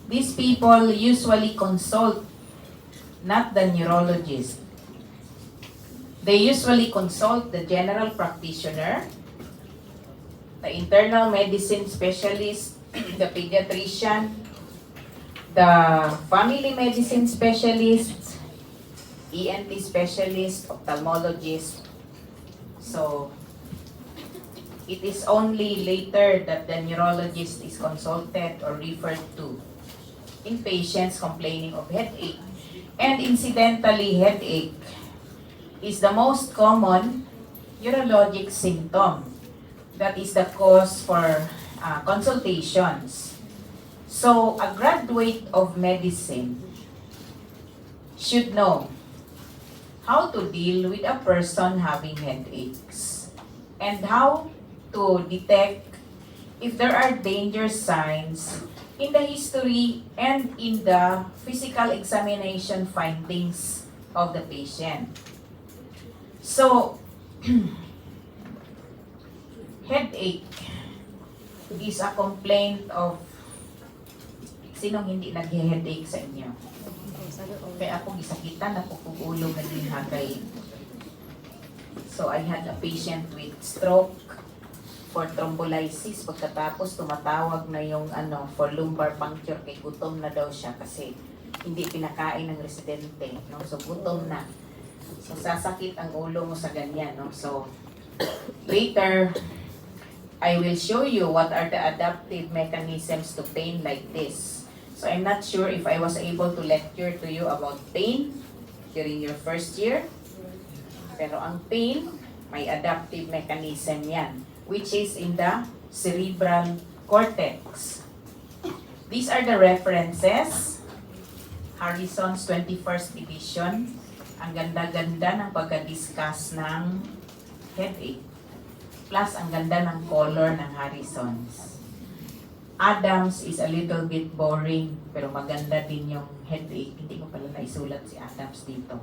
these people usually consult not the neurologist. They usually consult the general practitioner, the internal medicine specialist, the pediatrician, the family medicine specialist, ENT specialist, ophthalmologist. So, it is only later that the neurologist is consulted or referred to in patients complaining of headache. And incidentally, headache is the most common neurologic symptom that is the cause for consultations. So, a graduate of medicine should know how to deal with a person having headaches and how to detect if there are danger signs in the history and in the physical examination findings of the patient. So, headache is a complaint of sinong hindi nag-headache sa inyo? Kaya ako gisakitan ako kung ulo na din hagay. So I had a patient with stroke for thrombolysis. Pagkatapos tumatawag na yung for lumbar puncture kay gutom na daw siya kasi hindi pinakain ng residente. No? So gutom na. So sasakit ang ulo mo sa ganyan. No? So later, I will show you what are the adaptive mechanisms to pain like this. So I'm not sure if I was able to lecture to you about pain during your first year. Pero ang pain, may adaptive mechanism yan, which is in the cerebral cortex. These are the references. Harrison's 21st edition. Ang ganda-ganda ng pagka-discuss ng headache. Plus, ang ganda ng color ng Harrison's. Adams is a little bit boring, pero maganda din yung headache. Hindi ko pala naisulat si Adams dito.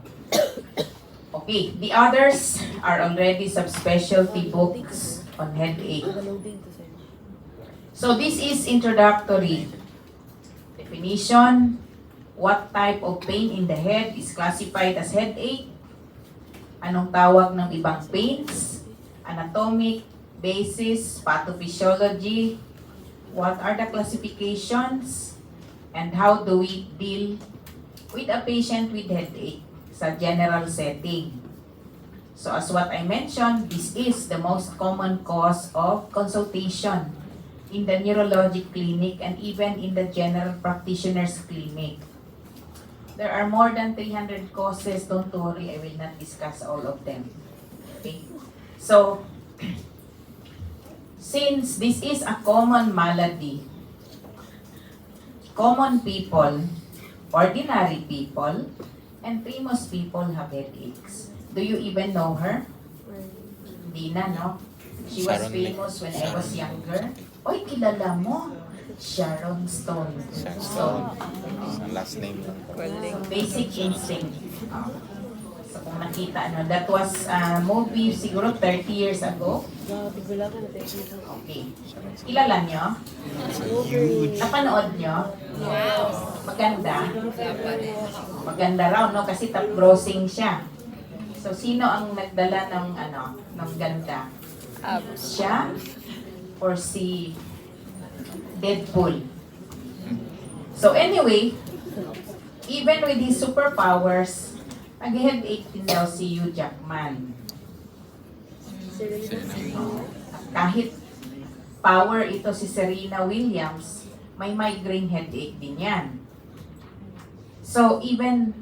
Okay, the others are already subspecialty books on headache. So this is introductory. Definition, what type of pain in the head is classified as headache? Anong tawag ng ibang pains? Anatomic, basis, pathophysiology, what are the classifications, and how do we deal with a patient with headache sa general setting. So as what I mentioned, this is the most common cause of consultation in the neurologic clinic and even in the general practitioner's clinic. There are more than 300 causes, don't worry, I will not discuss all of them. Okay? So, since this is a common malady, common people, ordinary people, and famous people have headaches. Do you even know her? Hindi na, no? She was famous when I was younger. Oy, kilala mo? Sharon Stone. Last name. Basic Instinct. So kung nakita, that was a movie siguro 30 years ago. Okay. Kilala nyo? Napanood nyo? Yes. Maganda? Maganda raw, no? Kasi top grossing siya. So, sino ang nagdala ng ganda? Siya or si Deadpool? So, anyway, even with his superpowers, nag-headache din daw si Hugh Jackman. Kahit power ito si Serena Williams, may migraine headache din yan. So, even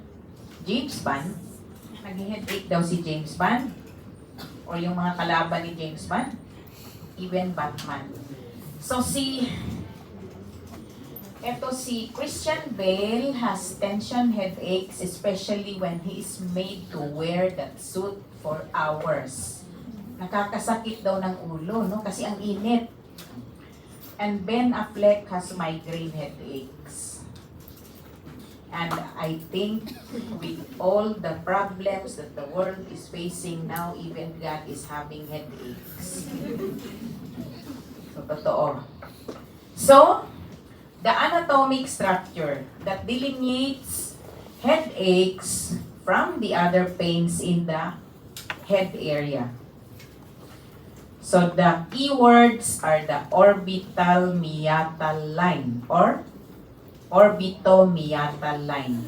James Bond, nag-headache daw si James Bond, or yung mga kalaban ni James Bond, even Batman. So, si Christian Bale has tension headaches, especially when he is made to wear that suit for hours. Nakakasakit daw ng ulo, no? Kasi ang init. And Ben Affleck has migraine headaches. And I think with all the problems that the world is facing now, even God is having headaches. So, totoo. So, the anatomic structure that delineates headaches from the other pains in the head area. So the keywords are the orbital meatal line or orbitomeatal line.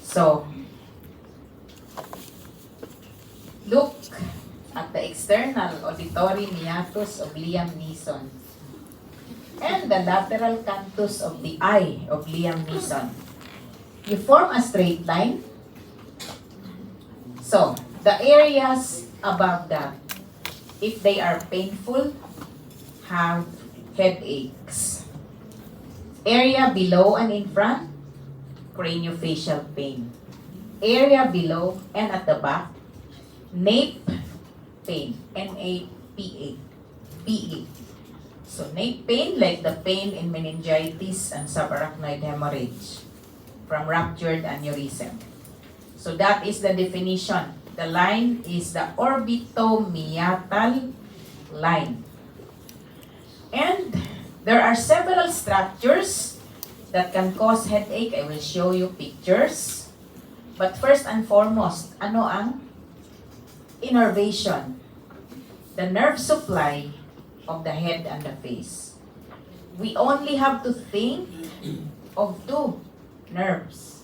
So look at the external auditory meatus of Liam Neeson and the lateral canthus of the eye of Liam Neeson. You form a straight line. So the areas above that, if they are painful, have headaches. Area below and in front, craniofacial pain. Area below and at the back, nape pain. N-A-P-A. P-E. So nape pain, like the pain in meningitis and subarachnoid hemorrhage from ruptured aneurysm. So that is the definition. The line is the orbitomeatal line. And there are several structures that can cause headache. I will show you pictures. But first and foremost, ano ang innervation? The nerve supply of the head and the face. We only have to think of two nerves.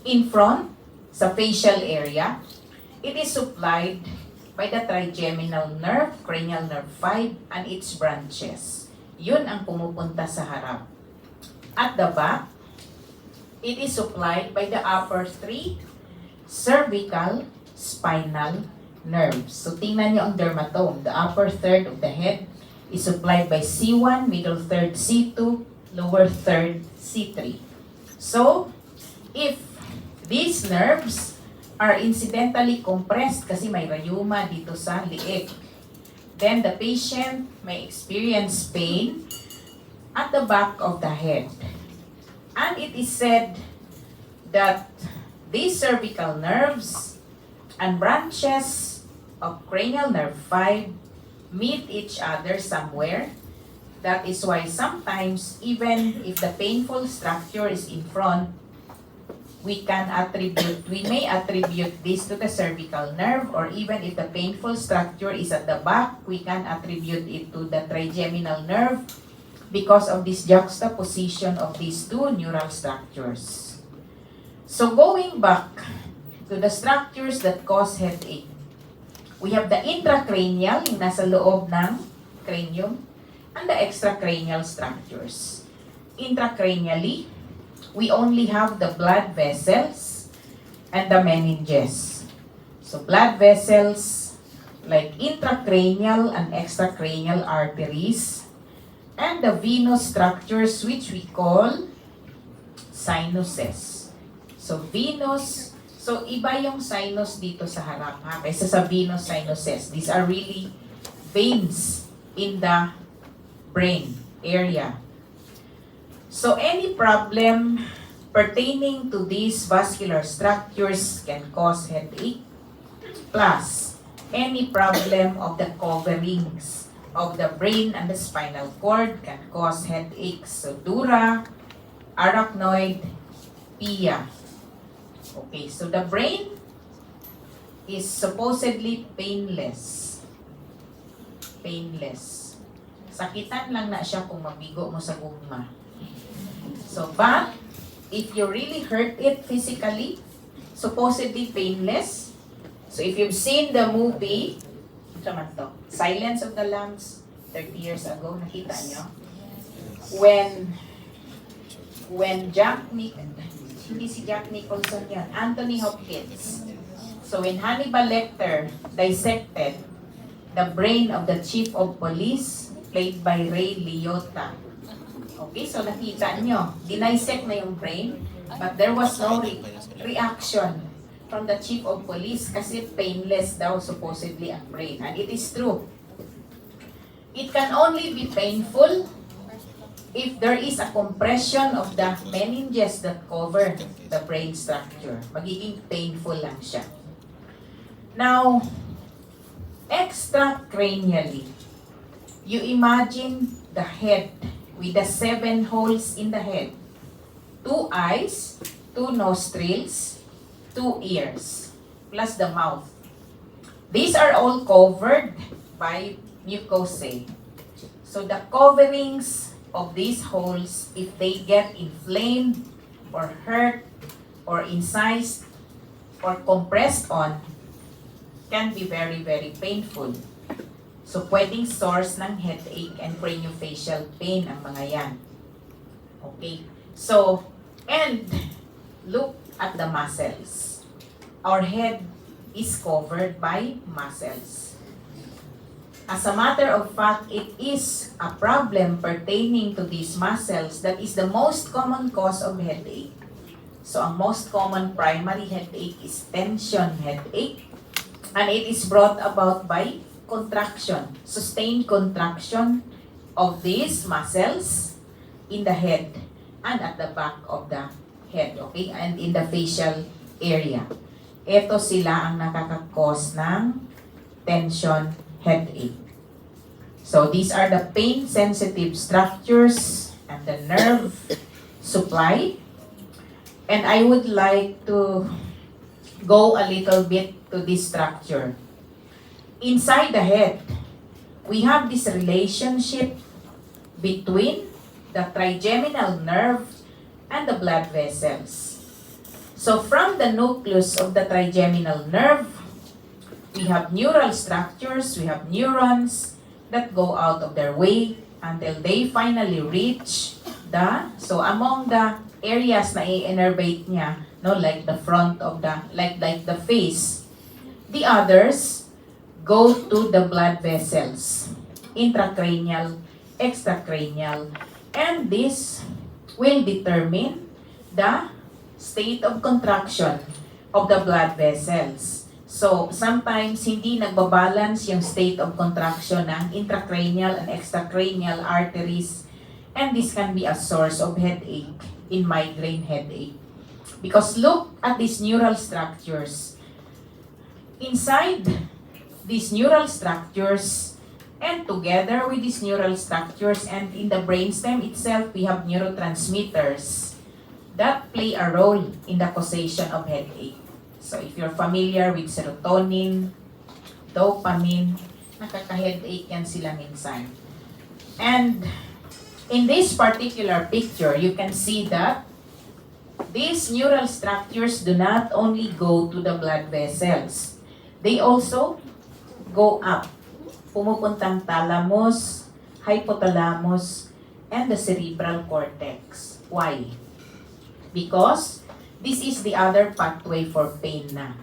In front, sa facial area, it is supplied by the trigeminal nerve, cranial nerve 5, and its branches. Yun ang pumupunta sa harap. At the back, it is supplied by the upper 3 cervical spinal nerves. So tingnan nyo ang dermatome. The upper third of the head is supplied by C1, middle third C2, lower third C3. So, if these nerves are incidentally compressed kasi may rayuma dito sa liig, then the patient may experience pain at the back of the head. And it is said that these cervical nerves and branches of cranial nerve 5 meet each other somewhere. That is why sometimes, even if the painful structure is in front, we may attribute this to the cervical nerve, or even if the painful structure is at the back, we can attribute it to the trigeminal nerve because of this juxtaposition of these two neural structures. So going back to the structures that cause headache, we have the intracranial, yung nasa loob ng cranium, and the extracranial structures. Intracranially, we only have the blood vessels and the meninges. So blood vessels like intracranial and extracranial arteries, and the venous structures which we call sinuses. So venous, so iba yung sinus dito sa harap ha, kaysa sa venous sinuses. These are really veins in the brain area. So any problem pertaining to these vascular structures can cause headache, plus any problem of the coverings of the brain and the spinal cord can cause headaches. So dura, arachnoid, pia. Okay, so the brain is supposedly painless. Painless. Sakitan lang na siya kung mabigo mo sa gugma. So, but, if you really hurt it physically, supposedly painless. So, if you've seen the movie, Silence of the Lambs, 30 years ago, nakita nyo? When hindi si Jack Nicholson yan, Anthony Hopkins. So, when Hannibal Lecter dissected the brain of the chief of police, played by Ray Liotta. Okay, so nakita nyo, dinisect na yung brain, but there was no reaction from the chief of police kasi painless daw supposedly ang brain. And it is true. It can only be painful if there is a compression of the meninges that cover the brain structure. Magiging painful lang siya. Now, extracranially, you imagine the head with the 7 holes in the head. 2 eyes, 2 nostrils, 2 ears, plus the mouth. These are all covered by mucosae. So the coverings of these holes, if they get inflamed or hurt or incised or compressed on, can be very, very painful. So pwedeng source ng headache and craniofacial pain ang mga yan. Okay? So, and look at the muscles. Our head is covered by muscles. As a matter of fact, it is a problem pertaining to these muscles that is the most common cause of headache. So, ang most common primary headache is tension headache, and it is brought about by contraction, sustained contraction of these muscles in the head and at the back of the head, okay? And in the facial area. Ito sila ang nakaka-cause ng tension headache. So these are the pain-sensitive structures and the nerve supply. And I would like to go a little bit to this structure. Inside the head, we have this relationship between the trigeminal nerve and the blood vessels. So from the nucleus of the trigeminal nerve, we have neural structures, we have neurons that go out of their way until they finally reach so among the areas na i-innervate niya, no, like the front of the, like the face, the others go to the blood vessels, intracranial, extracranial, and this will determine the state of contraction of the blood vessels. So, sometimes hindi nagbabalance yung state of contraction ng intracranial and extracranial arteries, and this can be a source of headache in migraine headache. Because look at these neural structures. Inside these neural structures, and together with these neural structures and in the brainstem itself, we have neurotransmitters that play a role in the causation of headache. So if you're familiar with serotonin, dopamine, nakaka-headache yan sila minsan. And in this particular picture, you can see that these neural structures do not only go to the blood vessels. They also go up. Pumupuntang thalamus, hypothalamus, and the cerebral cortex. Why? Because this is the other pathway for pain na.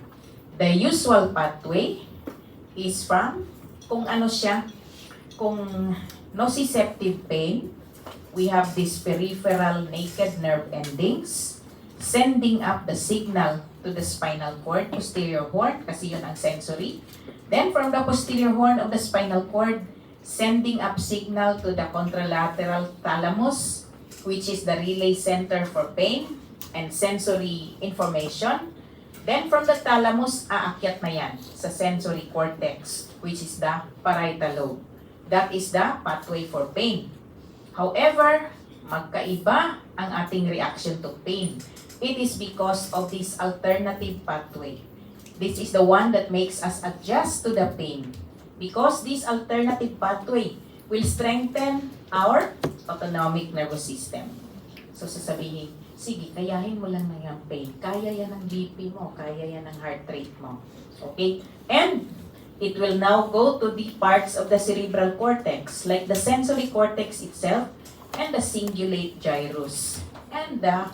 The usual pathway is from, kung ano siya, kung nociceptive pain, we have these peripheral naked nerve endings sending up the signal to the spinal cord, posterior horn, kasi yun ang sensory. Then from the posterior horn of the spinal cord, sending up signal to the contralateral thalamus, which is the relay center for pain and sensory information. Then from the thalamus, aakyat na yan sa sensory cortex, which is the parietal lobe. That is the pathway for pain. However, magkaiba ang ating reaction to pain. It is because of this alternative pathway. This is the one that makes us adjust to the pain. Because this alternative pathway will strengthen our autonomic nervous system. So sasabihin, sige, kayahin mo lang na yung pain. Kaya yan ang BP mo, kaya yan ang heart rate mo. Okay? And it will now go to the parts of the cerebral cortex, like the sensory cortex itself, and the cingulate gyrus, and the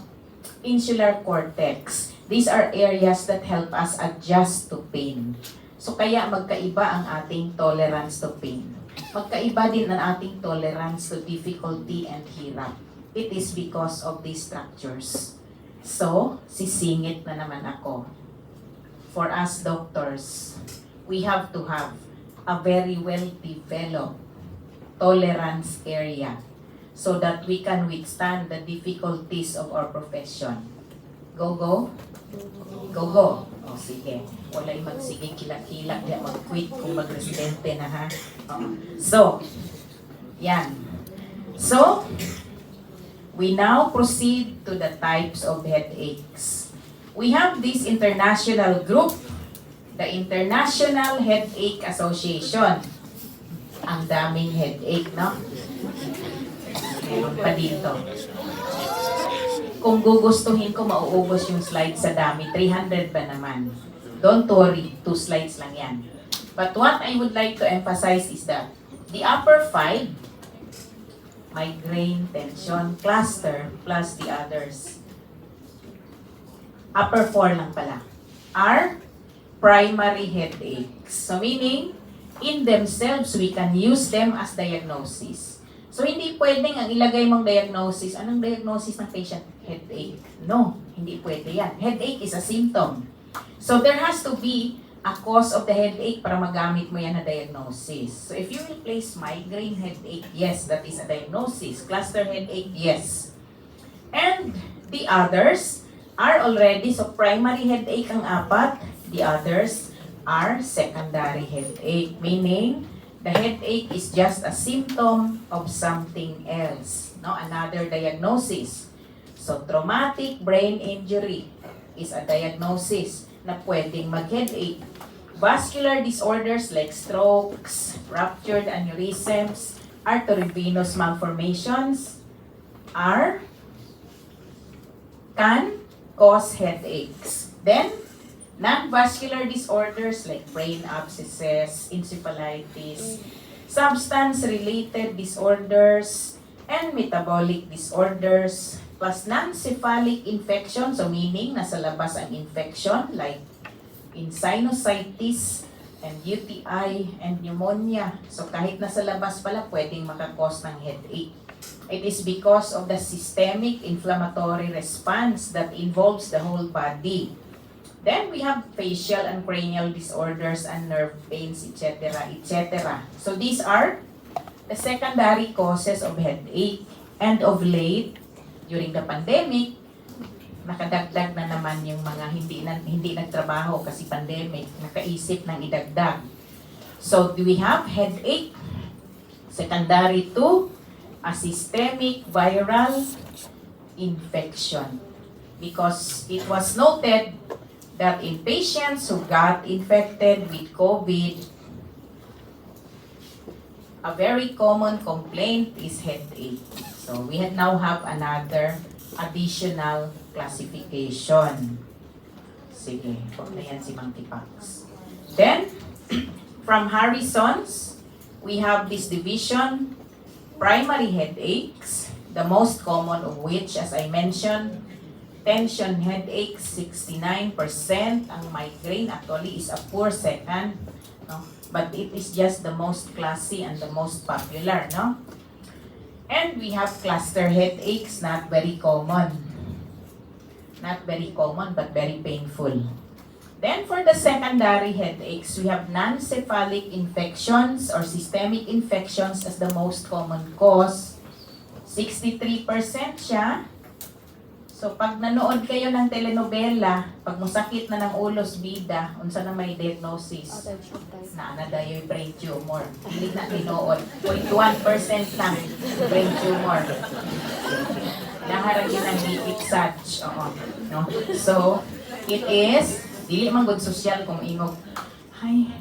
insular cortex. These are areas that help us adjust to pain. So kaya magkaiba ang ating tolerance to pain. Magkaiba din ang ating tolerance to difficulty and hirap. It is because of these structures. So, sisingit na naman ako. For us doctors, we have to have a very well-developed tolerance area so that we can withstand the difficulties of our profession. Go, go? Go, go. O, sige. Wala'y magsige kila-kila. Di mag-quit kung mag-residente na, ha? O. So, yan. So, we now proceed to the types of headaches. We have this international group, the International Headache Association. Ang daming headache, no? Meron pa dito. Kung gugustuhin ko, mauubos yung slides sa dami. 300 ba naman? Don't worry, 2 slides lang yan. But what I would like to emphasize is that the upper 5, migraine, tension, cluster, plus the others. Upper 4 lang pala, are primary headaches. So meaning, in themselves, we can use them as diagnosis. So hindi pwedeng ang ilagay mong diagnosis, anong diagnosis ng patient? Headache. No, hindi pwede yan. Headache is a symptom. So there has to be a cause of the headache para magamit mo yan na diagnosis. So if you will place migraine headache, yes, that is a diagnosis. Cluster headache, yes. And the others are already, so primary headache ang 4, the others are secondary headache, meaning the headache is just a symptom of something else, no? Another diagnosis. So traumatic brain injury is a diagnosis na pwedeng mag-headache. Vascular disorders like strokes, ruptured aneurysms, arteriovenous malformations can cause headaches. Then, non-vascular disorders like brain abscesses, encephalitis, substance-related disorders, and metabolic disorders, plus non-cephalic infection, so meaning nasa labas ang infection like in sinusitis and UTI and pneumonia. So kahit nasa labas pala, pwedeng makakos ng headache. It is because of the systemic inflammatory response that involves the whole body. Then we have facial and cranial disorders and nerve pains, etc., etc. So these are the secondary causes of headache. And of late, during the pandemic, nakadagdag na naman yung mga hindi nagtrabaho kasi pandemic, nakaisip ng idagdag. So we have headache, secondary to a systemic viral infection. Because it was noted that in patients who got infected with COVID, a very common complaint is headache. So we now have another additional classification. Sige, huwag na yan si Monkey Pox. Then, from Harrison's, we have this division, primary headaches, the most common of which, as I mentioned, tension headaches, 69%. Ang migraine actually is a poor second, no? But it is just the most classy and the most popular, no? And we have cluster headaches, not very common. Not very common, but very painful. Then for the secondary headaches, we have non-cephalic infections or systemic infections as the most common cause. 63% siya. So pag nanood kayo ng telenovela, pag masakit na ng ulos bida, unsa na may diagnosis? Na dayoy brain tumor. Hindi na tinuod. 0.1% lang brain tumor. Naharag yun ang ipsatch. Oo. No? So, it is, dili man good social kung ingog, ay,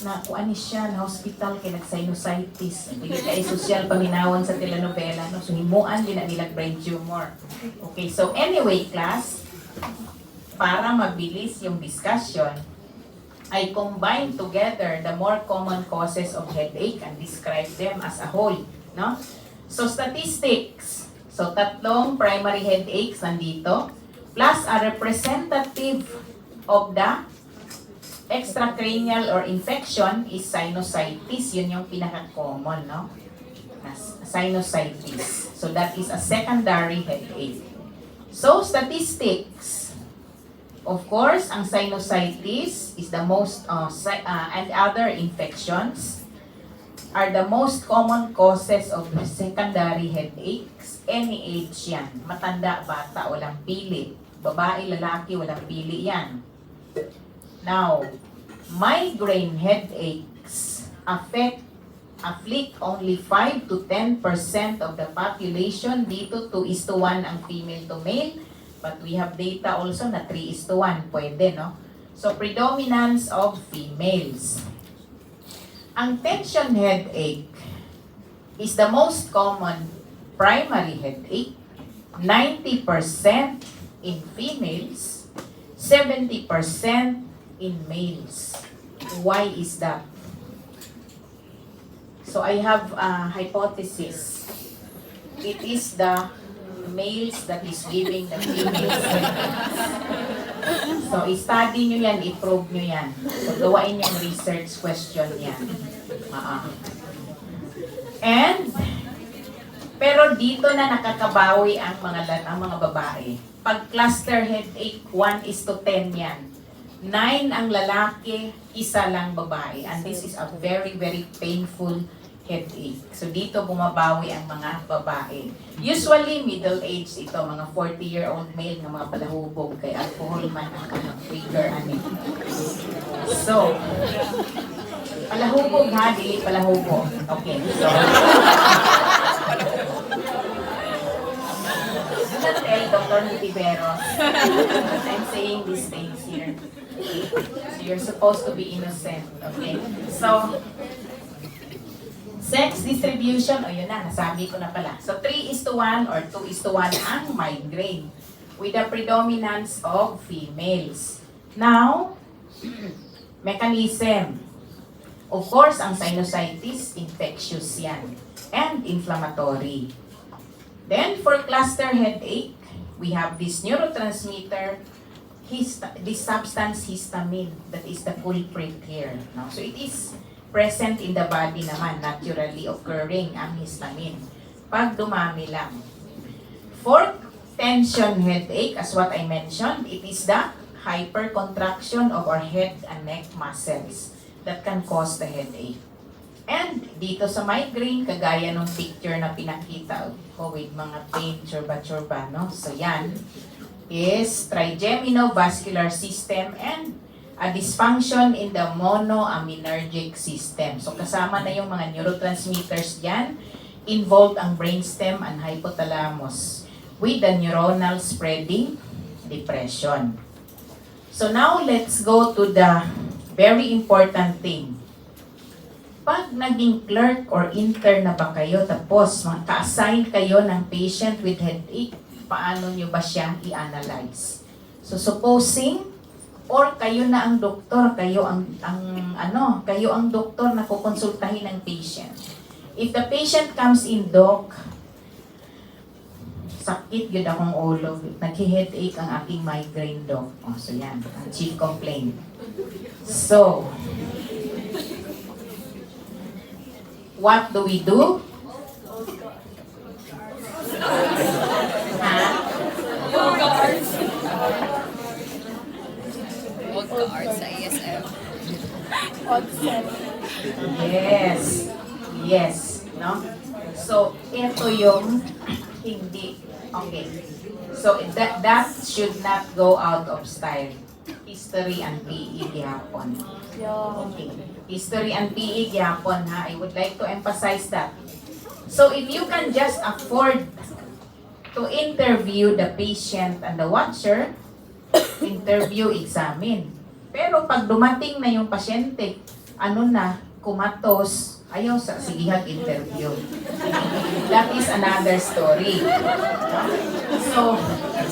nakuha ni siya na hospital kay nag-sinusitis. Dili kay social paminawon sa telenovela. No? So, himuan din na nilang brain tumor. Okay, so anyway, class, para mabilis yung discussion, I combine together the more common causes of headache and describe them as a whole. No? So, statistics. So, 3 primary headaches nandito, plus a representative of the extracranial or infection is sinusitis. Yun yung pinaka-common, no? Sinusitis. So, that is a secondary headache. So, statistics. Of course, ang sinusitis is the most, and other infections are the most common causes of secondary headaches. Any age yan. Matanda, bata, walang pili. Babae, lalaki, walang pili yan. Now, migraine headaches affect afflict only 5 to 10% of the population. Dito 2:1 ang female to male. But we have data also na 3:1. Pwede, no? So, predominance of females. Ang tension headache is the most common primary headache. 90% in females, 70% in males. Why is that? So I have a hypothesis. It is the males that is giving the females. So i-study nyo yan, i-probe nyo yan. So gawain yung research question yan. And pero dito na nakakabawi ang mga babae. Pag cluster headache, 1:10 yan. 9 ang lalaki, 1 lang babae. And this is a very, very painful headache. So dito bumabawi ang mga babae. Usually, middle age ito, mga 40-year-old male na mga palahubog kay alcohol man ang trigger ani. So, palahubog ha, dili palahubog. Okay, so. Do not tell Dr. Nitiveros that I'm saying these things here. So you're supposed to be innocent, okay? So, sex distribution, o yun na, nasabi ko na pala. So 3:1 or 2:1 ang migraine with the predominance of females. Now, mechanism. Of course, ang sinusitis, infectious yan. And inflammatory. Then, for cluster headache, we have this neurotransmitter, this substance histamine, that is the culprit here. No? So, it is present in the body naman, naturally occurring ang histamine. Pag dumami lang. For tension headache, as what I mentioned, it is the hypercontraction of our head and neck muscles that can cause the headache. And dito sa migraine, kagaya ng picture na pinakita ko with mga pain, churba-churba, no? So yan is trigeminal-vascular system and a dysfunction in the monoaminergic system. So kasama na yung mga neurotransmitters dyan, involved ang brainstem and hypothalamus with the neuronal spreading depression. So now let's go to the very important thing. Pag naging clerk or intern na ba kayo, tapos ka-assign kayo ng patient with headache, paano nyo ba siyang i-analyze? So supposing, or kayo na ang doktor, kayo ang doktor na kukonsultahin ng patient. If the patient comes in, doc, sakit yun akong ulo, naghi-headache ang aking migraine, doc. Oh, so yan, ang chief complaint. So, what do we do? Guards sa ASF. Yes. No? So, ito yung hindi. Okay. So, that should not go out of style. History and PE gihapon. Okay. History and PE gihapon, ha? I would like to emphasize that. So, if you can just afford to interview the patient and the watcher, interview, examine. Pero pag dumating na yung pasyente, kumatos, ayaw sa sigihag interview. That is another story. So,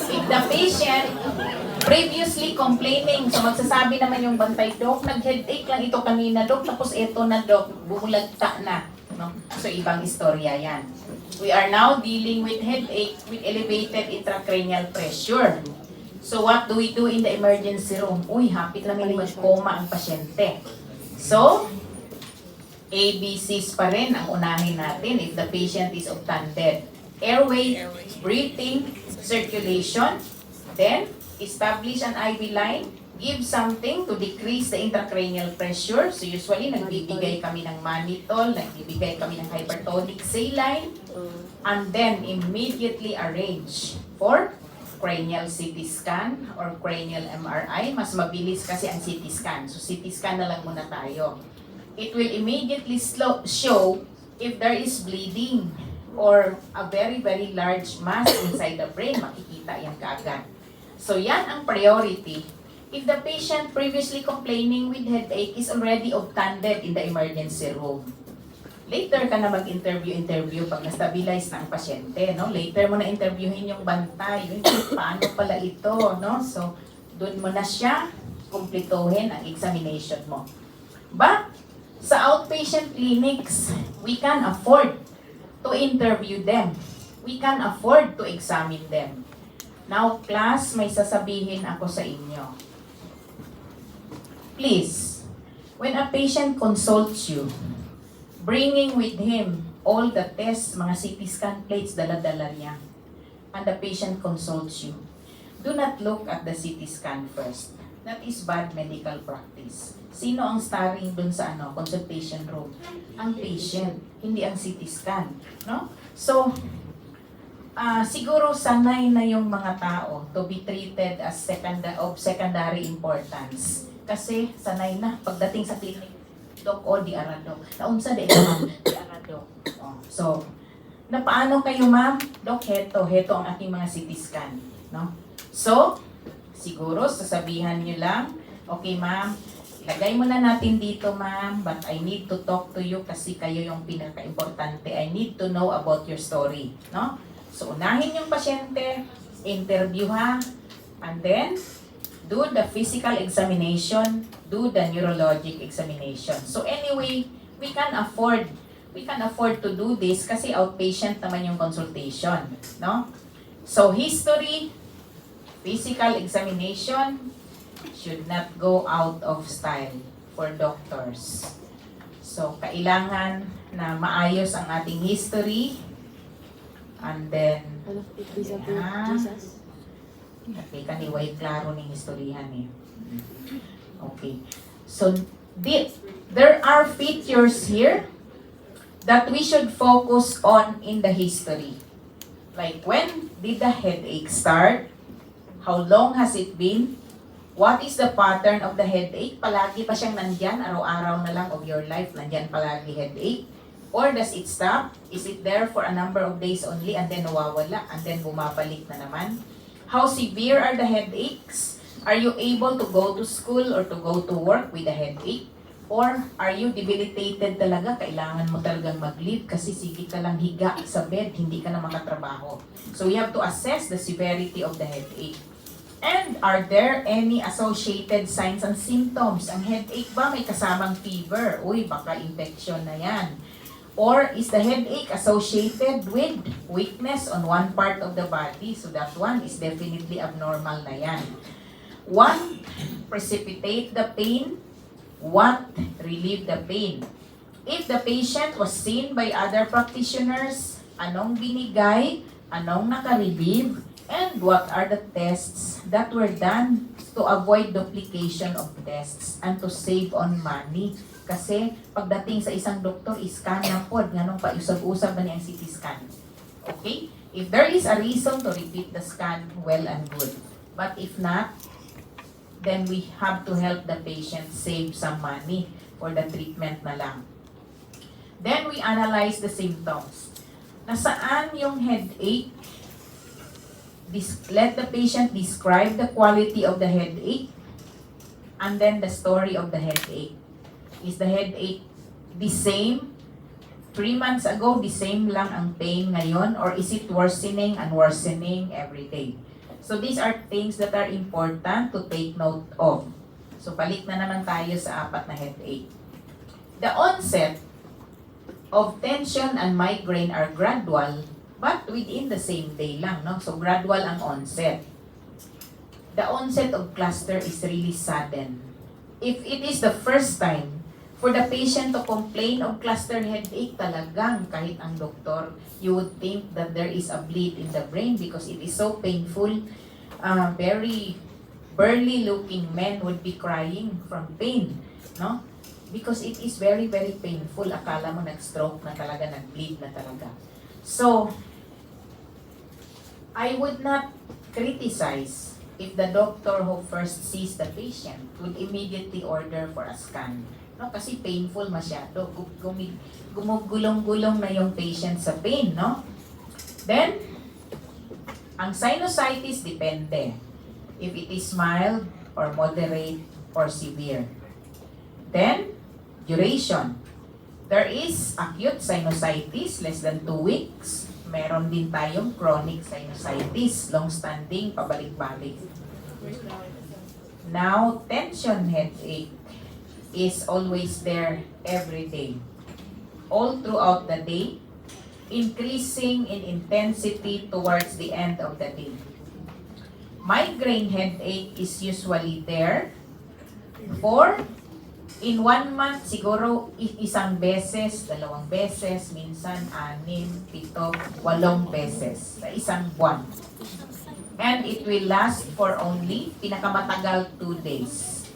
if the patient previously complaining, so magsasabi naman yung bantay, Dok, nag-headache lang ito kanina, Dok, tapos ito na, Dok, bumulagta na. No? So, ibang istorya yan. We are now dealing with headache with elevated intracranial pressure. So, what do we do in the emergency room? Uy, hapit lang yung coma ang pasyente. So, ABCs pa rin ang unahin natin if the patient is obtunded. Airway, breathing, circulation, then establish an IV line, give something to decrease the intracranial pressure. So usually, nagbibigay kami ng mannitol, nagbibigay kami ng hypertonic saline, and then immediately arrange for cranial CT scan or cranial MRI. Mas mabilis kasi ang CT scan. So CT scan na lang muna tayo. It will immediately show if there is bleeding or a very, very large mass inside the brain. Makikita yan kaagad. So yan ang priority. If the patient previously complaining with headache is already obtunded in the emergency room. Later ka na mag-interview pag na-stabilize na ang pasyente, no? Later mo na interviewin yung bantay, yung paano pala ito, no? So, doon mo na siya kumplituhin ang examination mo. But, sa outpatient clinics, we can afford to interview them. We can afford to examine them. Now, class, may sasabihin ako sa inyo. Please, when a patient consults you, bringing with him all the tests, mga CT scan plates, dala-dala niya, and the patient consults you, do not look at the CT scan first. That is bad medical practice. Sino ang starring dun sa consultation room? Ang patient, hindi ang CT scan, no? So, siguro sanay na yung mga tao to be treated as of secondary importance. Kasi sanay na pagdating sa clinic, Dok o di arado. Naunsa di ma'am, di arado. Oh. So, paano kayo ma'am? Dok, heto ang aking mga CT scan, no? So, siguro sasabihan niyo lang, okay ma'am, ilagay mo na natin dito ma'am, but I need to talk to you kasi kayo yung pinaka-importante. I need to know about your story, no? So, unahin yung pasyente, interview ha, and then do the physical examination, do the neurologic examination. So anyway, we can afford to do this kasi outpatient naman yung consultation, no? So history, physical examination should not go out of style for doctors. So kailangan na maayos ang ating history, and then okay, kaniway klaro ng istoryahan eh. Okay. So, there are features here that we should focus on in the history. Like, when did the headache start? How long has it been? What is the pattern of the headache? Palagi pa siyang nandyan, araw-araw na lang of your life, nandyan palagi headache? Or does it stop? Is it there for a number of days only and then nawawala and then bumabalik na naman? How severe are the headaches? Are you able to go to school or to go to work with a headache? Or are you debilitated talaga? Kailangan mo talagang mag-leave kasi sige ka lang higa sa bed, hindi ka na makatrabaho. So we have to assess the severity of the headache. And are there any associated signs and symptoms? Ang headache ba may kasamang fever? Uy, baka infection na yan. Or is the headache associated with weakness on one part of the body? So that one is definitely abnormal na yan. What precipitate the pain? What relieve the pain? If the patient was seen by other practitioners, anong binigay, anong naka-relieve, and what are the tests that were done to avoid duplication of tests and to save on money? Kasi pagdating sa isang doktor, iscan na pod, nganong pausab-usab ba niyang CT scan. Okay? If there is a reason to repeat the scan, well and good. But if not, then we have to help the patient save some money for the treatment na lang. Then we analyze the symptoms. Nasaan yung headache? Let the patient describe the quality of the headache and then the story of the headache. Is the headache the same? 3 months ago, the same lang ang pain ngayon? Or is it worsening and worsening every day? So these are things that are important to take note of. So balik na naman tayo sa 4 na headache. The onset of tension and migraine are gradual, but within the same day lang, no? So gradual ang onset. The onset of cluster is really sudden. If it is the first time for the patient to complain of cluster headache, talagang kahit ang doktor, you would think that there is a bleed in the brain because it is so painful. Very burly looking men would be crying from pain, no? Because it is very, very painful. Akala mo nag-stroke na talaga, nag-bleed na talaga. So, I would not criticize if the doctor who first sees the patient would immediately order for a scan. No? Kasi painful masyado. Gumugulong-gulong na yung patient sa pain, no? Then, ang sinusitis depende. If it is mild or moderate or severe. Then, duration. There is acute sinusitis, less than 2 weeks. Meron din tayong chronic sinusitis, long-standing, pabalik-balik. Now, tension headache is always there every day. All throughout the day, increasing in intensity towards the end of the day. Migraine headache is usually there for in 1 month, siguro isang beses, 2 beses, minsan 6, 7, 8 beses sa isang buwan. And it will last for only, pinakamatagal 2 days.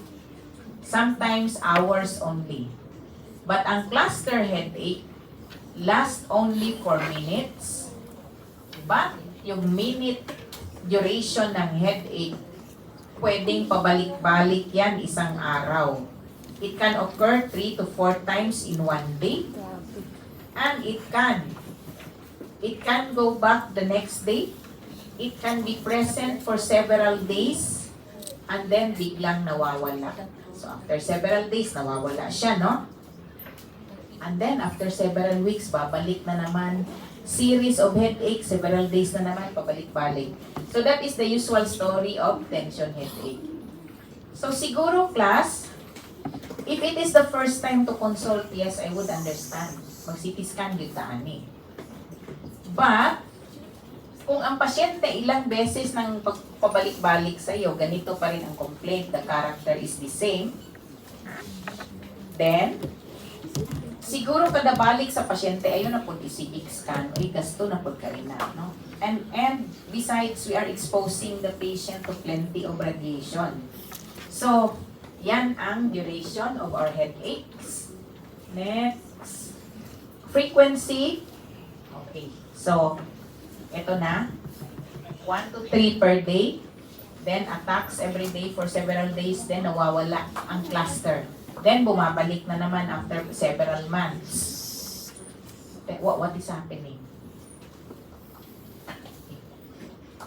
Sometimes hours only. But ang cluster headache last only for minutes. But yung minute duration ng headache, pwedeng pabalik-balik yan isang araw. It can occur 3 to 4 times in 1 day. And it can go back the next day. It can be present for several days and then biglang nawawala. So after several days, nawawala siya, no? And then after several weeks, babalik na naman. Series of headache, several days na naman, pabalik-balik. So that is the usual story of tension headache. So siguro class, if it is the first time to consult, yes, I would understand. Mag-CT scan yun taan eh. But, kung ang pasyente ilang beses nang pabalik-balik sa iyo, ganito pa rin ang complaint, the character is the same, then, siguro kada balik sa pasyente, ayun na po CT scan, uy, gasto na po ka rin na, no? And besides, we are exposing the patient to plenty of radiation. So, yan ang duration of our headaches. Next. Frequency. Okay. So, ito na. 1 to 3 per day. Then, attacks every day for several days. Then, nawawala ang cluster. Then, bumabalik na naman after several months. What is happening?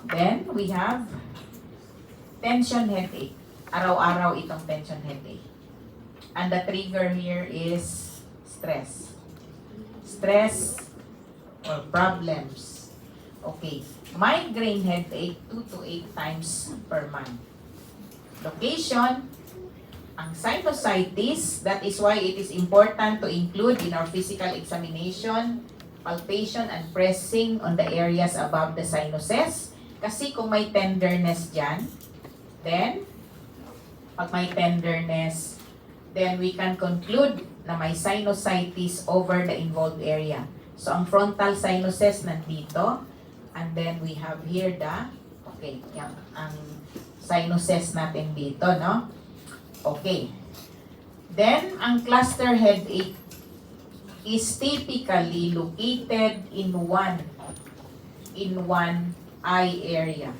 Then, we have tension headache. Araw-araw itong tension headache. And the trigger here is stress. Stress or problems. Okay. Migraine headache 2 to 8 times per month. Location, ang sinusitis, that is why it is important to include in our physical examination, palpation and pressing on the areas above the sinuses. Kasi kung may tenderness dyan, then, pag may tenderness, then we can conclude na may sinusitis over the involved area. So, ang frontal sinuses nandito, and then we have here the, okay, yung, ang sinuses natin dito, no? Okay. Then, ang cluster headache is typically located in one eye area.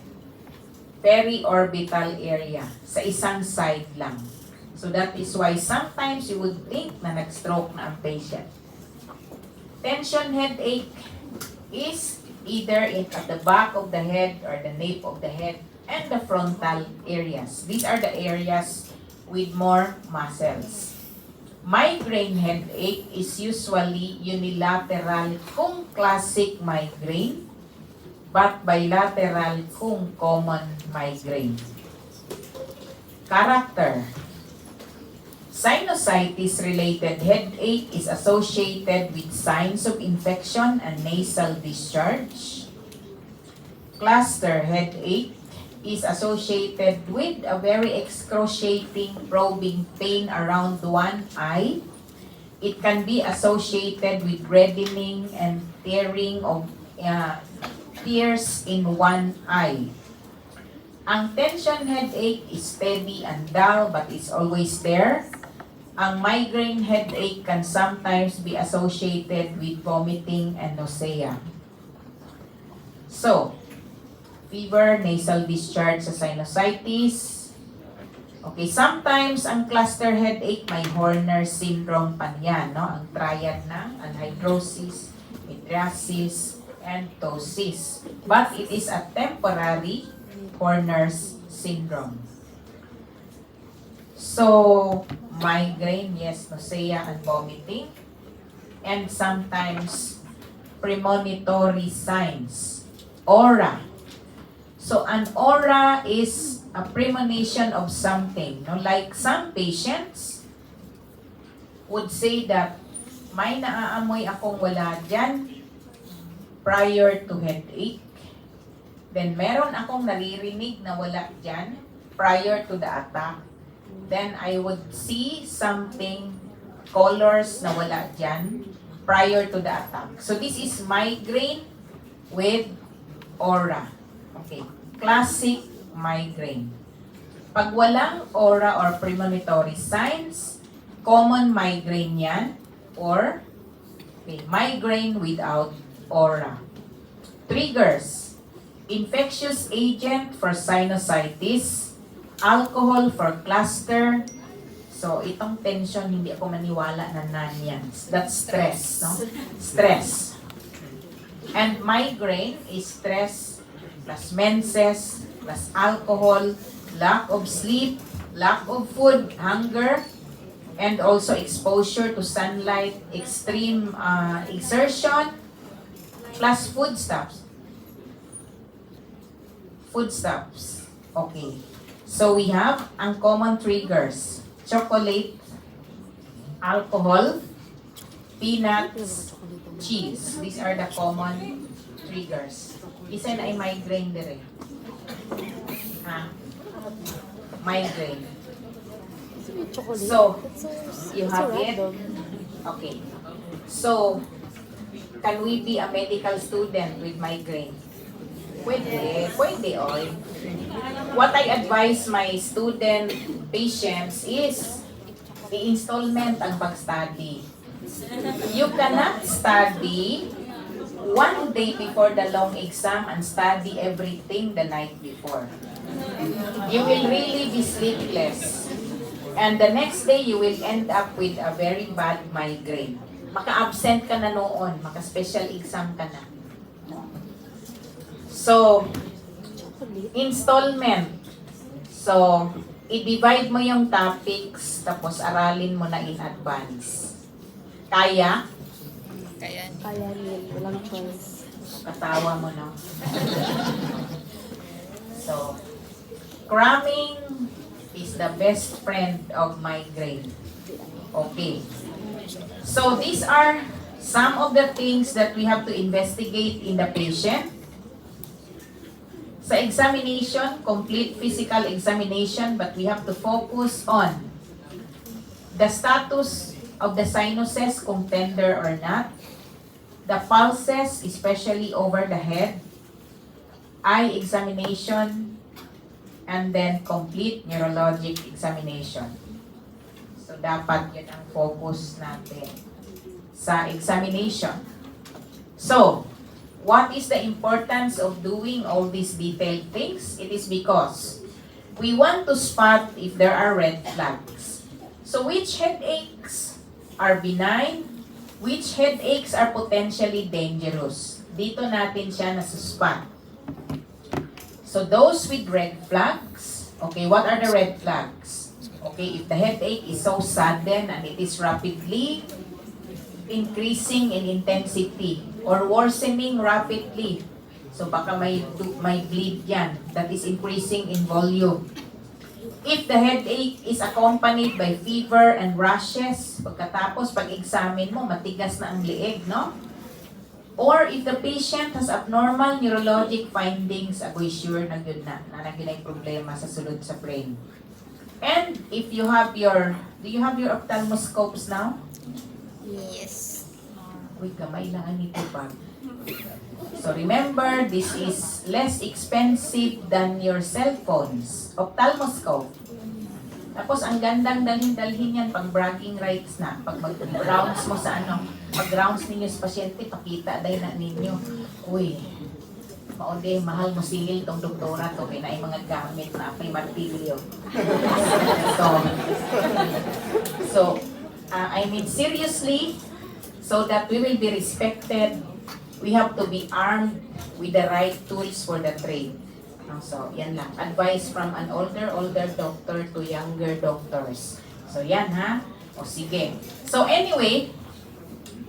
Periorbital area. Sa isang side lang. So that is why sometimes you would think na nag-stroke na ang patient. Tension headache is either at the back of the head or the nape of the head and the frontal areas. These are the areas with more muscles. Migraine headache is usually unilateral kung classic migraine, but bilateral kung common migraine. Character. Sinusitis-related headache is associated with signs of infection and nasal discharge. Cluster headache is associated with a very excruciating, probing pain around one eye. It can be associated with reddening and tearing of tears in one eye. Ang tension headache is steady and dull but it's always there. Ang migraine headache can sometimes be associated with vomiting and nausea. So, fever, nasal discharge sa sinusitis, Okay, sometimes ang cluster headache may Horner syndrome pa yan, no? Ang triad ng anhidrosis, mydriasis, and ptosis. But it is a temporary Horner's syndrome. So, migraine, yes, nausea and vomiting, and sometimes premonitory signs. Aura. So, an aura is a premonition of something. No? Like some patients would say that may naaamoy akong wala dyan prior to headache. Then meron akong naririnig na wala dyan prior to the attack. Then I would see something, colors na wala dyan prior to the attack. So this is migraine with aura. Okay, classic migraine. Pag walang aura or premonitory signs, common migraine yan, or okay, migraine without aura. Triggers: infectious agent for sinusitis, alcohol for cluster. So, itong tension, hindi ako maniwala na yan. That's stress, no? Stress. And migraine is stress plus menses, plus alcohol, lack of sleep, lack of food, hunger, and also exposure to sunlight, extreme exertion, plus foodstuffs. Foodstuffs. Okay. So we have ang common triggers: chocolate, alcohol, peanuts, cheese. These are the common triggers. Isa na ay migraine dire. Ha? Migraine. So, you have it? Okay. So, can we be a medical student with migraine? Pwede all. What I advise my student patients is i-installment ang pag-study. You cannot study one day before the long exam and study everything the night before. You will really be sleepless. And the next day, you will end up with a very bad migraine. Maka-absent ka na noon, maka-special exam ka na. So, installment. So, i-divide mo yung topics, tapos aralin mo na in advance. Kaya? Kaya ni. Kaya niya, walang choice. Katawa mo na. So, cramming is the best friend of migraine. Okay. So, these are some of the things that we have to investigate in the patient. Sa examination, complete physical examination, but we have to focus on the status of the sinuses, kung tender or not, the pulses, especially over the head, eye examination, and then complete neurologic examination. So, dapat yun ang focus natin sa examination. So, what is the importance of doing all these detailed things? It is because we want to spot if there are red flags. So, which headaches are benign? Which headaches are potentially dangerous? Dito natin siya nasa-spot. So, those with red flags, okay, what are the red flags? Okay, if the headache is so sudden and it is rapidly increasing in intensity or worsening rapidly, so baka may bleed yan, that is increasing in volume. If the headache is accompanied by fever and rashes, pagkatapos pag-examine mo, matigas na ang liig, no? Or if the patient has abnormal neurologic findings, ako'y sure na yun na ay problema sa sulod sa brain. And if you have do you have your ophthalmoscopes now? Yes. Uy, kamay lang ang ito pa. So remember, this is less expensive than your cell phones. Ophthalmoscope. Tapos ang gandang dalhin yan pang bragging rights na. Pag mag-rounds mo sa pag-rounds ninyo sa pasyente, pakita dahil na ninyo. Uy, Maode, mahal mo singil tong doktora to, kaya na yung mga gamit na apay martilyo. I mean, seriously, so that we will be respected, we have to be armed with the right tools for the trade. So, yan lang. Advice from an older doctor to younger doctors. So, yan ha. O, sige. So, anyway,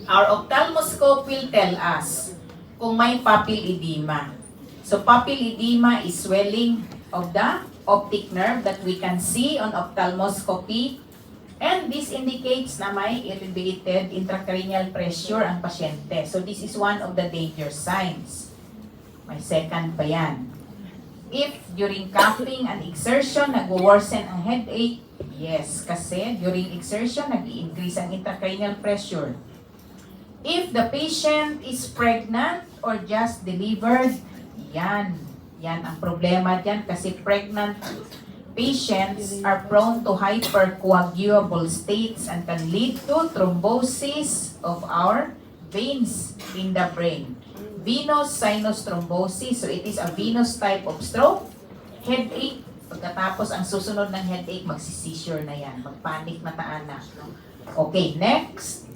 our ophthalmoscope will tell us kung may pupil edema. So, pupil edema is swelling of the optic nerve that we can see on ophthalmoscopy. And this indicates na may elevated intracranial pressure ang pasyente. So, this is one of the danger signs. May second pa yan. If during coughing and exertion, nag-worsen ang headache, yes, kasi during exertion, nag-i-increase ang intracranial pressure. If the patient is pregnant or just delivered, yan ang problema dyan kasi pregnant patients are prone to hypercoagulable states and can lead to thrombosis of our veins in the brain. Venous sinus thrombosis, so it is a venous type of stroke. Headache, pagkatapos ang susunod ng headache, magsi-seizure na yan, magpanic na taan na. Okay, next.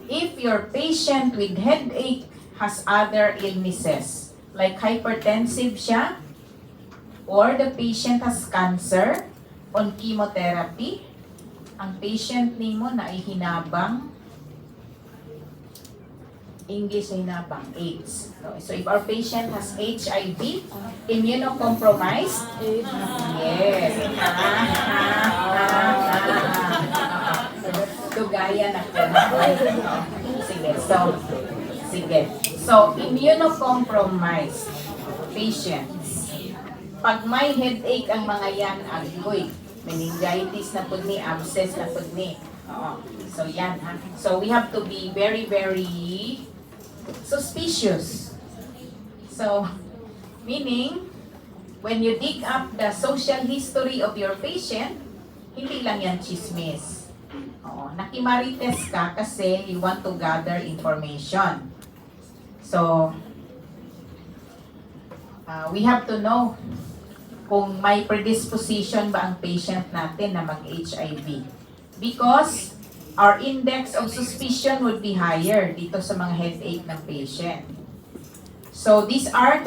If your patient with headache has other illnesses, like hypertensive siya, or the patient has cancer on chemotherapy, ang patient nimo na ihinabang, English hinabang, AIDS. So if our patient has HIV, immunocompromised, yes. Tugaya na ko. Sige. So, immunocompromised patients. Pag may headache ang mga yan, agoy, meningitis na po ni, abscess na po ni. So, yan ha. So, we have to be very, very suspicious. So, meaning, when you dig up the social history of your patient, hindi lang yan chismis. Nakimarites ka kasi you want to gather information. So, we have to know kung may predisposition ba ang patient natin na mag-HIV. Because our index of suspicion would be higher dito sa mga headache ng patient. So, these are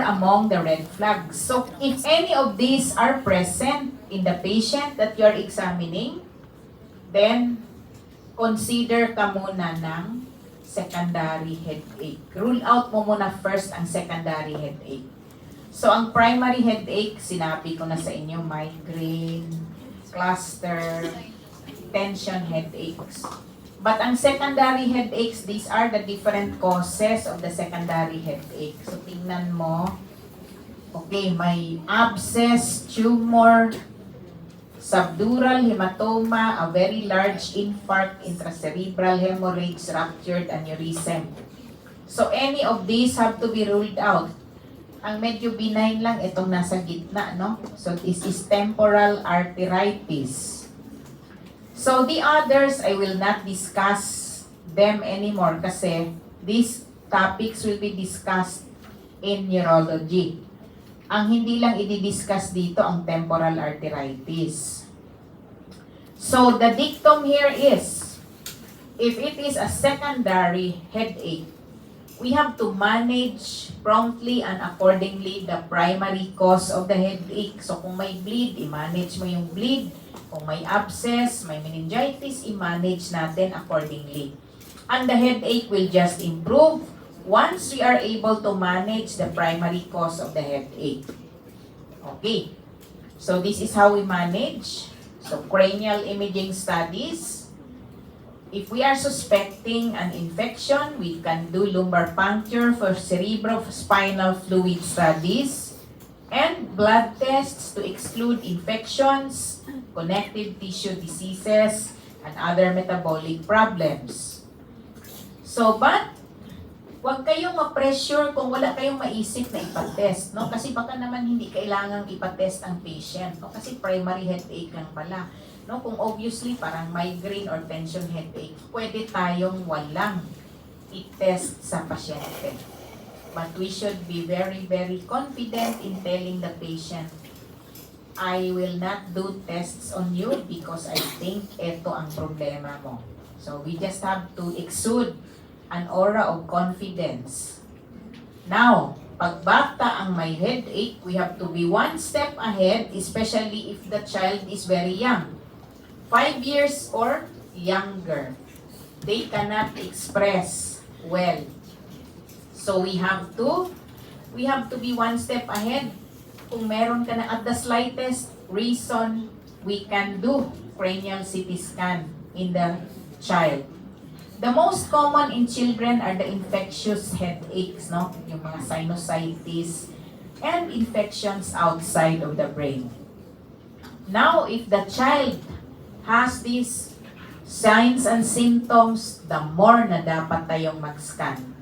among the red flags. So, if any of these are present in the patient that you're examining, then consider ka muna ng secondary headache. Rule out mo muna first ang secondary headache. So, ang primary headache, sinabi ko na sa inyo, migraine, cluster, tension headaches. But ang secondary headaches, these are the different causes of the secondary headache. So, tingnan mo. Okay, may abscess, tumor, subdural hematoma, a very large infarct, intracerebral hemorrhage, ruptured aneurysm. So, any of these have to be ruled out. Ang medyo benign lang, itong nasa gitna, no? So, this is temporal arteritis. So, the others, I will not discuss them anymore kasi these topics will be discussed in neurology. Ang hindi lang i-discuss dito ang temporal arteritis. So, the dictum here is, if it is a secondary headache, we have to manage promptly and accordingly the primary cause of the headache. So, kung may bleed, i-manage mo yung bleed. Kung may abscess, may meningitis, i-manage natin accordingly. And the headache will just improve once we are able to manage the primary cause of the headache. Okay. So, this is how we manage. So, cranial imaging studies. If we are suspecting an infection, we can do lumbar puncture for cerebrospinal fluid studies and blood tests to exclude infections, connective tissue diseases, and other metabolic problems. So, but huwag kayong ma-pressure kung wala kayong maisip na ipatest, no? Kasi baka naman hindi kailangang ipatest ang patient, no? Kasi primary headache lang pala. No, kung obviously parang migraine or tension headache, pwede tayong walang i-test sa pasyente. But we should be very, very confident in telling the patient, I will not do tests on you because I think ito ang problema mo. So we just have to exude an aura of confidence. Now, pag bata ang may headache, we have to be one step ahead, especially if the child is very young. 5 years or younger. They cannot express well. So we have to be one step ahead. Kung meron ka na at the slightest reason, we can do cranial CT scan in the child. The most common in children are the infectious headaches, no? Yung mga sinusitis and infections outside of the brain. Now, if the child has these signs and symptoms, the more na dapat tayong mag-scan.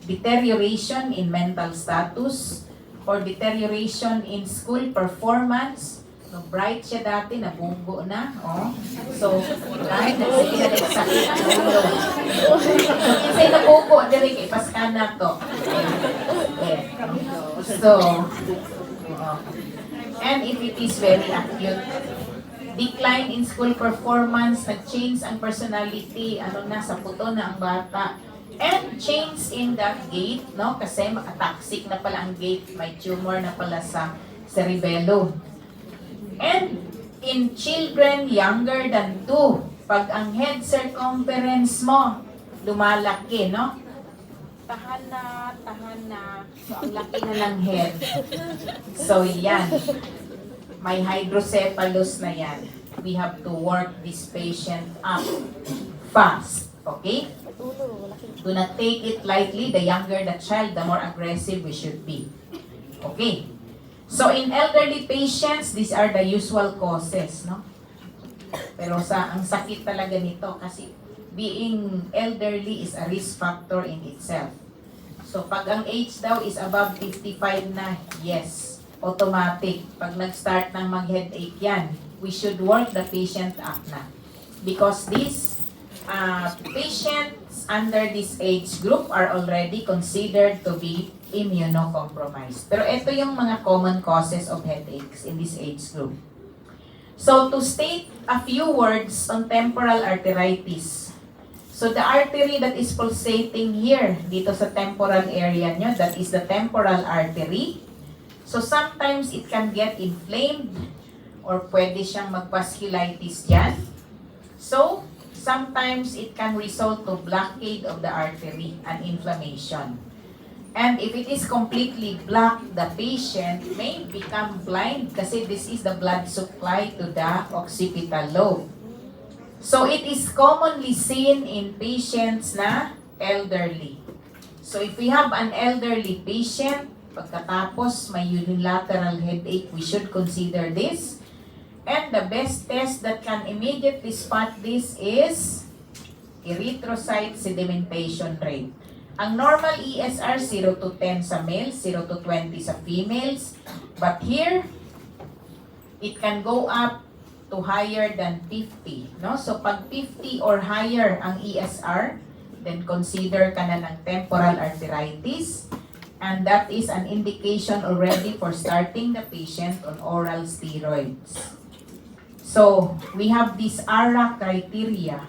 Deterioration in mental status or deterioration in school performance. No, bright siya dati, nabugo na. Oh. So, kahit nagsakit ang ulo. So, kasi nabugo, dali, ipaskan na to. Okay. So, and if it is very acute, decline in school performance, nag-change ang personality, sa puto na ang bata. And change in the gait, no? Kasi toxic na pala ang gait, may tumor na pala sa cerebellum. And in children younger than 2, pag ang head circumference mo lumalaki, no? Tahan na. So, ang laki na ng head. So, yan. May hydrocephalus na yan. We have to work this patient up fast. Okay? Do not take it lightly. The younger the child, the more aggressive we should be. Okay? So, in elderly patients, these are the usual causes, no? Pero ang sakit talaga nito kasi being elderly is a risk factor in itself. So, pag ang age daw is above 55 na, yes, automatic. Pag nag-start ng mag-headache yan, we should work the patient up na. Because these patients under this age group are already considered to be immunocompromised. Pero ito yung mga common causes of headaches in this age group. So, to state a few words on temporal arteritis. So, the artery that is pulsating here, dito sa temporal area nyo, that is the temporal artery. So, sometimes it can get inflamed or pwede siyang mag-vasculitis dyan. So, sometimes it can result to blockade of the artery and inflammation. And if it is completely blocked, the patient may become blind kasi this is the blood supply to the occipital lobe. So it is commonly seen in patients na elderly. So if we have an elderly patient, pagkatapos may unilateral headache, we should consider this. And the best test that can immediately spot this is erythrocyte sedimentation rate. Ang normal ESR 0 to 10 sa males, 0 to 20 sa females. But here, it can go up to higher than 50. No? So pag 50 or higher ang ESR, then consider ka na ng temporal arteritis. And that is an indication already for starting the patient on oral steroids. So, we have this ARA criteria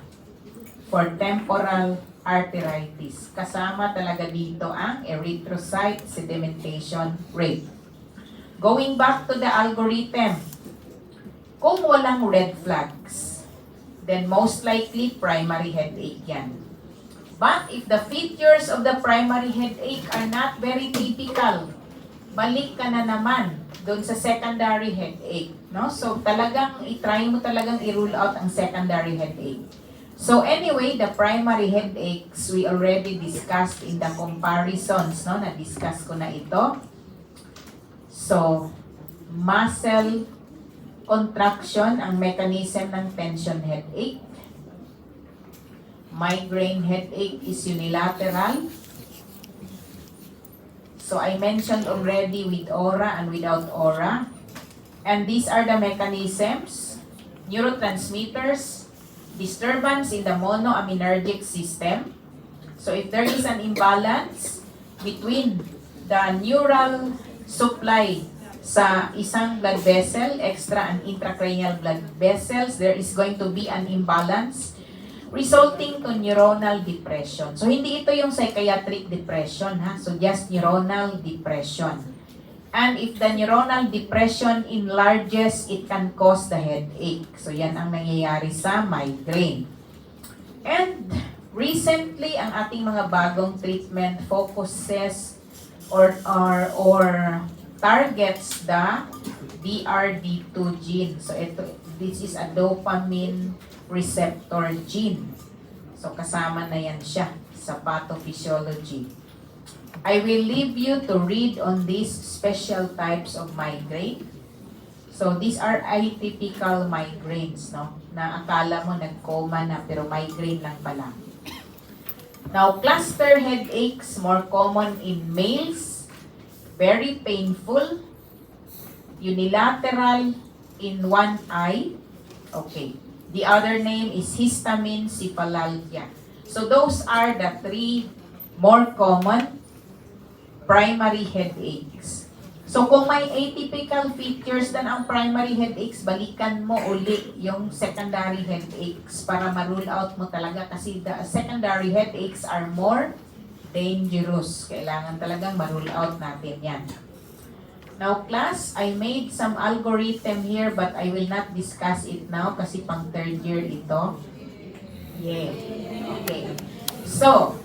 for temporal arteritis. Kasama talaga dito ang erythrocyte sedimentation rate. Going back to the algorithm, kung walang red flags, then most likely primary headache yan. But if the features of the primary headache are not very typical, balik ka na naman doon sa secondary headache. No? So talagang i-try mo talagang i-rule out ang secondary headache. So anyway, the primary headaches we already discussed in the comparisons, no? Na-discuss ko na ito. So, muscle contraction ang mechanism ng tension headache. Migraine headache is unilateral. So I mentioned already with aura and without aura. And these are the mechanisms: neurotransmitters, disturbance in the monoaminergic system. So if there is an imbalance between the neural supply sa isang blood vessel, extra and intracranial blood vessels, there is going to be an imbalance resulting to neuronal depression. So, hindi ito yung psychiatric depression, ha? So, just neuronal depression. And if the neuronal depression enlarges, it can cause the headache. So, yan ang nangyayari sa migraine. And recently, ang ating mga bagong treatment focuses or targets the BRD2 gene. So, this is a dopamine receptor gene. So, kasama na yan siya sa pathophysiology. I will leave you to read on these special types of migraine. So, these are atypical migraines, no? Na akala mo nag-coma na, pero migraine lang pala. Now, cluster headaches, more common in males, very painful, unilateral in one eye. Okay. The other name is histamine cephalalgia. So, those are the three more common primary headaches. So, kung may atypical features dan ang primary headaches, balikan mo uli yung secondary headaches para ma-rule out mo talaga kasi the secondary headaches are more dangerous. Kailangan talagang ma-rule out natin yan. Now, class, I made some algorithm here but I will not discuss it now kasi pang third year ito. Yeah. Okay. So,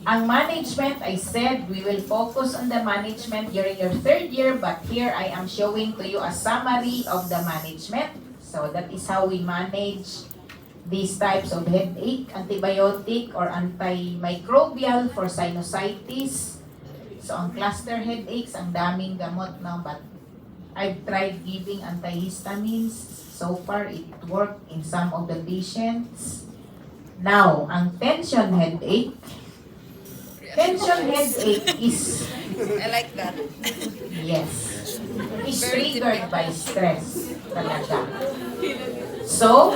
ang management, I said we will focus on the management during your third year, but here I am showing to you a summary of the management. So that is how we manage these types of headache, antibiotic or antimicrobial for sinusitis. So ang cluster headaches, ang daming gamot na, but I've tried giving antihistamines. So far, it worked in some of the patients. Now, ang tension headache, is, I like that. yes, is triggered by stress talaga. So,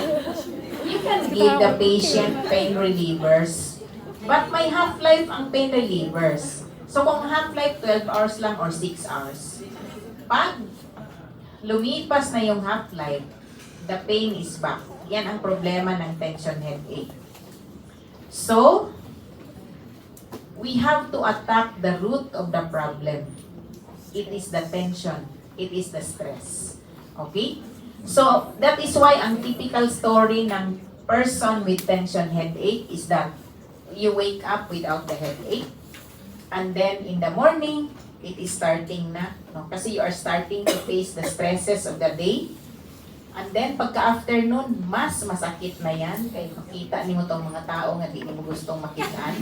you can give the patient pain relievers, but may half-life ang pain relievers. So, kung half-life 12 hours lang or 6 hours, pag lumipas na yung half-life, the pain is back. Yan ang problema ng tension headache. So, we have to attack the root of the problem. It is the tension. It is the stress. Okay? So, that is why ang typical story ng person with tension headache is that you wake up without the headache and then in the morning, it is starting na. No? Kasi you are starting to face the stresses of the day. And then, pagka-afternoon, mas masakit na yan. Kaya makita niyo itong mga tao nga di mo gustong makitaan.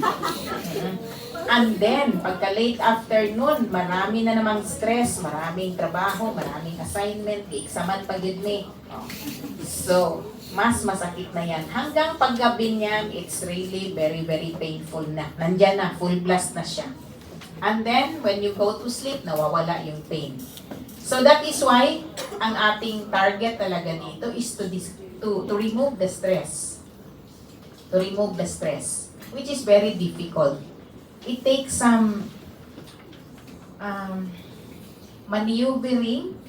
And then, pagka-late afternoon, marami na namang stress, maraming trabaho, maraming assignment, i-examan pag yun ni. So, mas masakit na yan. Hanggang paggabi niyan, it's really very, very painful na. Nandyan na, full blast na siya. And then, when you go to sleep, nawawala yung pain. So that is why ang ating target talaga dito is to remove the stress. To remove the stress, which is very difficult. It takes some maneuvering.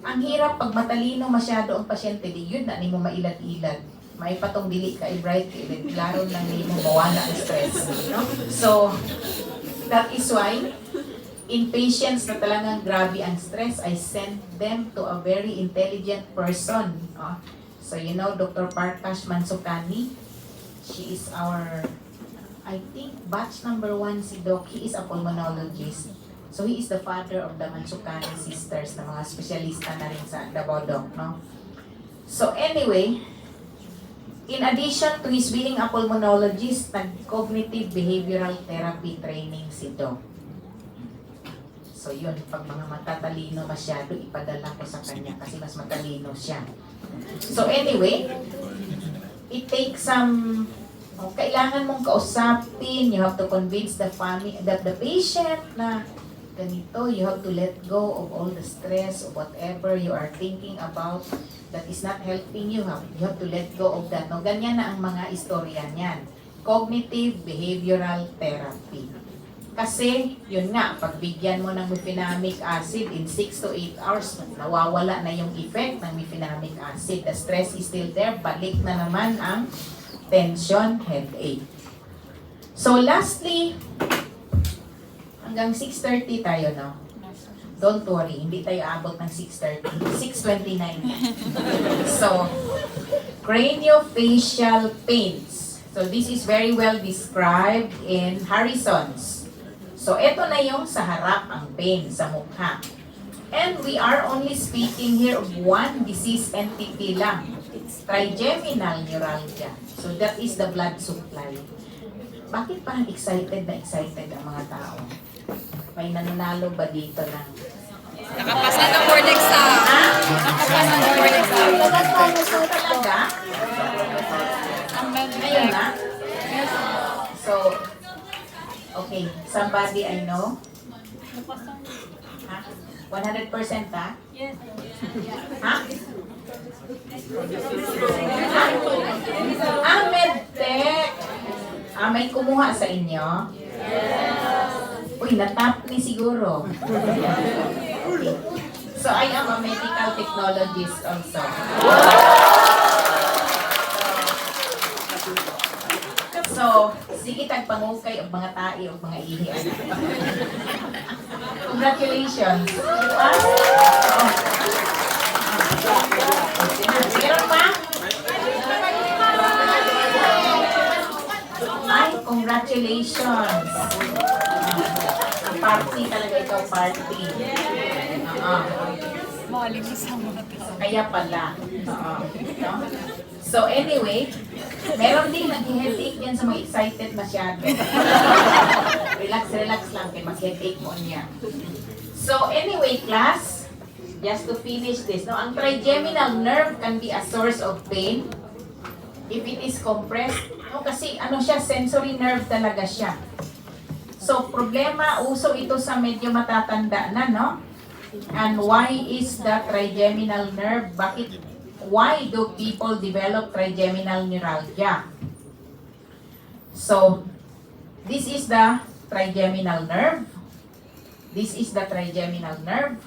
Ang hirap pag matalino masyado ang pasyente, di yun na ni mo mailat-ilat. May patong dili ka i-bright, klaro lang ni mo mawala ang stress. No? So, that is why in patients na talagang grabe ang stress, I send them to a very intelligent person. So, you know, Dr. Parkash Mansukani, she is our, I think, batch number 1 si Doc. He is a pulmonologist. So, he is the father of the Mansukani sisters na mga espesyalista na rin sa Davao Doc, no? So, anyway, in addition to his being a pulmonologist, nag-cognitive behavioral therapy training si Doc. So yun, pag mga matatalino masyado, ipadala ko sa kanya kasi mas matalino siya. So anyway, it takes some, kailangan mong kausapin, you have to convince the family, that the patient na ganito, you have to let go of all the stress of whatever you are thinking about that is not helping you. You have to let go of that. No, ganyan na ang mga istorya niyan. Cognitive behavioral therapy. Kasi, yun nga, pagbigyan mo ng mefenamic acid in 6 to 8 hours, nawawala na yung effect ng mefenamic acid. The stress is still there, balik na naman ang tension, headache. So lastly, hanggang 6:30 tayo, no? Don't worry, hindi tayo abot ng 6:30. 6:29. So, craniofacial pains. So this is very well described in Harrison's. So, ito na yung sa harap ang pain sa mukha. And we are only speaking here of one disease entity lang. It's trigeminal neuralgia. So, that is the blood supply. Bakit parang excited ang mga tao? May nananalo ba dito ng... Nakapasa ng board exam. Ha? Nakapasa ng board exam. So, talaga? Ngayon na? So, okay, somebody I know? Ha? 100% ha? Yes. Ha? Medtech! May kumuha sa inyo? Uy, natap ni siguro. Okay. So, I am a medical technologist also. So, sige tagpangukay o mga tae o mga ihi. Congratulations. Diba? Oh. Meron pa? Ay, congratulations. Party talaga ikaw, party. Malinis ang mga tao. Kaya pala. No? So anyway, meron din nag-headache yan sa mga excited masyado. Relax lang kay mag-headache mo niya. So anyway, class, just to finish this, no, ang trigeminal nerve can be a source of pain if it is compressed. No, kasi ano siya, sensory nerve talaga siya. So problema, uso ito sa medyo matatanda na, no? And why is the trigeminal nerve? Why do people develop trigeminal neuralgia? So, this is the trigeminal nerve. This is the trigeminal nerve.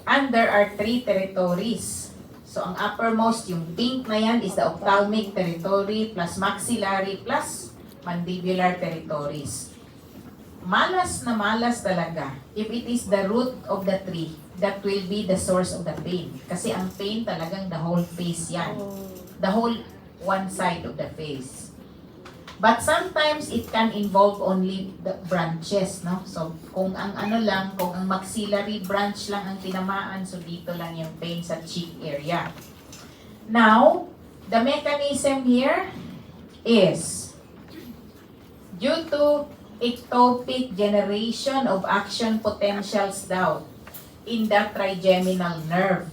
And there are 3 territories. So, ang uppermost, yung pink na yan, is the ophthalmic territory plus maxillary plus mandibular territories. Malas na malas talaga. If it is the root of the tree, that will be the source of the pain. Kasi ang pain talagang the whole face yan. The whole one side of the face. But sometimes it can involve only the branches, no? So, kung ang ano lang, kung ang maxillary branch lang ang tinamaan, so dito lang yung pain sa cheek area. Now, the mechanism here is due to ectopic generation of action potentials daw in the trigeminal nerve,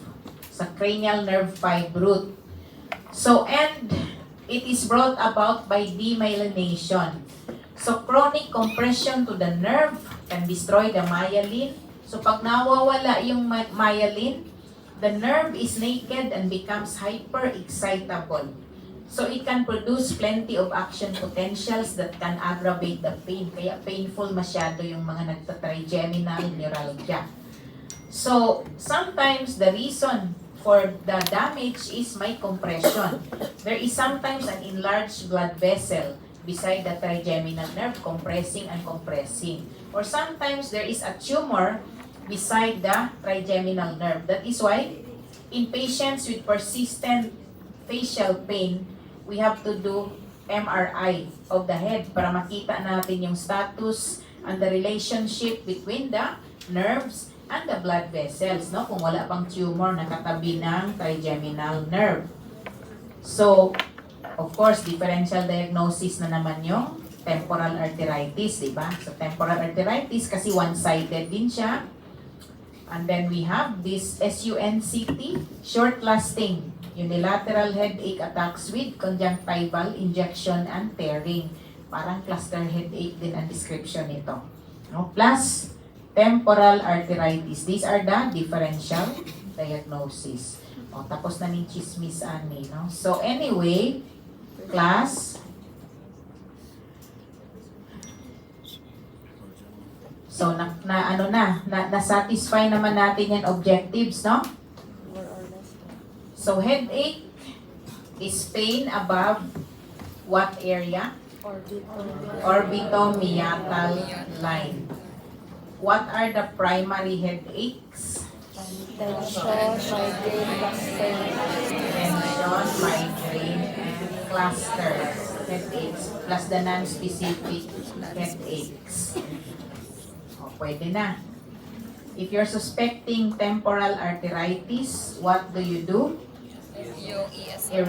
sa cranial nerve 5 root. So, and it is brought about by demyelination. So, chronic compression to the nerve can destroy the myelin. So, pag nawawala yung myelin, the nerve is naked and becomes hyper-excitable. So, it can produce plenty of action potentials that can aggravate the pain. Kaya painful masyado yung mga nagta-trigeminal neuralgia. So, sometimes the reason for the damage is my compression. There is sometimes an enlarged blood vessel beside the trigeminal nerve, compressing and compressing. Or sometimes there is a tumor beside the trigeminal nerve. That is why, in patients with persistent facial pain, we have to do MRI of the head para makita natin yung status and the relationship between the nerves and the blood vessels, no? Kung wala pang tumor na katabi ng trigeminal nerve. So, of course, differential diagnosis na naman yung temporal arteritis, di ba? So, temporal arteritis kasi one-sided din siya. And then we have this SUNCT, short-lasting unilateral headache attacks with conjunctival injection and tearing. Parang cluster headache din ang description nito. No? Plus, temporal arteritis. These are the differential diagnosis. O, tapos na ni chismis ani, no? So, anyway, class, So, na-satisfy naman natin yung objectives, no? More or less. So, headache is pain above what area? Orbitomeatal line. What are the primary headaches? Tension, migraine, cluster. Tension, migraine, and cluster headaches, plus the non-specific headaches. O, pwede na. If you're suspecting temporal arteritis, what do you do? Yung ES. Yun,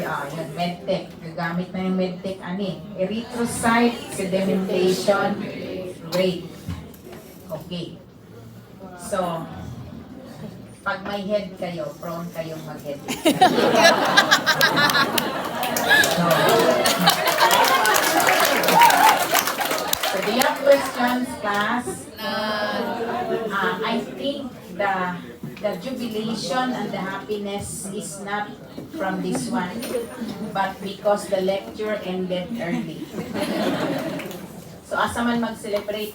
medtech. Gagamit na yung medtech, erythrocyte sedimentation rate. Okay. So, pag may head kayo, prone kayong mag-headache. So, do you have questions, class? I think the jubilation and the happiness is not from this one, but because the lecture ended early. So, asa man mag-celebrate?